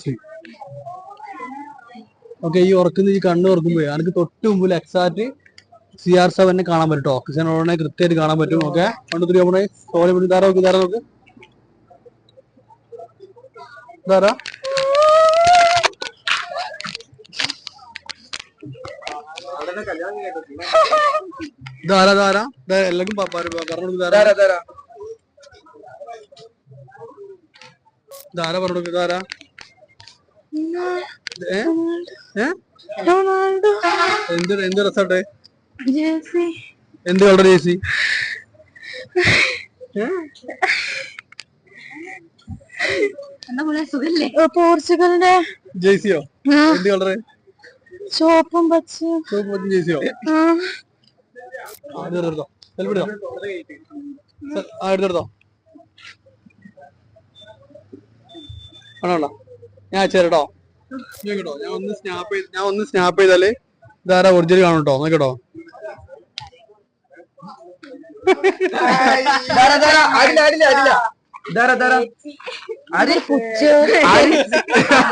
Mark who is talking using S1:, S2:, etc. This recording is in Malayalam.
S1: ബ്രസീൽ. ഓക്കെ, ഈ ഉറക്കുന്ന ഈ കണ്ണ് തുറക്കുമ്പോഴേ എനിക്ക് തൊട്ട് മുമ്പിൽ എക്സാക്ട് CR7 കാണാൻ പറ്റും കേട്ടോ. ക്രിസ്ത്യാനോ റൊണാൾഡോനെ കൃത്യമായിട്ട് കാണാൻ പറ്റും. ഓക്കെ, കണ്ടു നമ്മളെ സോറി പിടി ഇതാരാ നോക്ക്, ഇതാരാ നോക്ക്, ഇതാരാ ഇതാരാ ഇതാരാ എല്ലാവർക്കും പറഞ്ഞു ഇതാരാ ഇതാരാ പറഞ്ഞു ഇതാരാ എന്ത് രസട്ടെ, എന്ത് കളർ ജേഴ്സി?
S2: പോർച്ചുഗലിന്റെ
S1: ജേഴ്സിയോ? എന്ത് കളറ്?
S2: ചുവപ്പും പച്ചയും.
S1: ചുവപ്പും പച്ചും ജേഴ്സിയോ? എടുത്തോ എടുത്തോ ആണോ? ഞാൻ അയച്ചുതരാം കേട്ടോ. ഞാൻ ഒന്ന് സ്നാപ്പ് ചെയ്താല് ഇതാരാ ഒറിജിനൽ കാണും കേട്ടോ. നോക്കട്ടോ.
S3: അടില്ല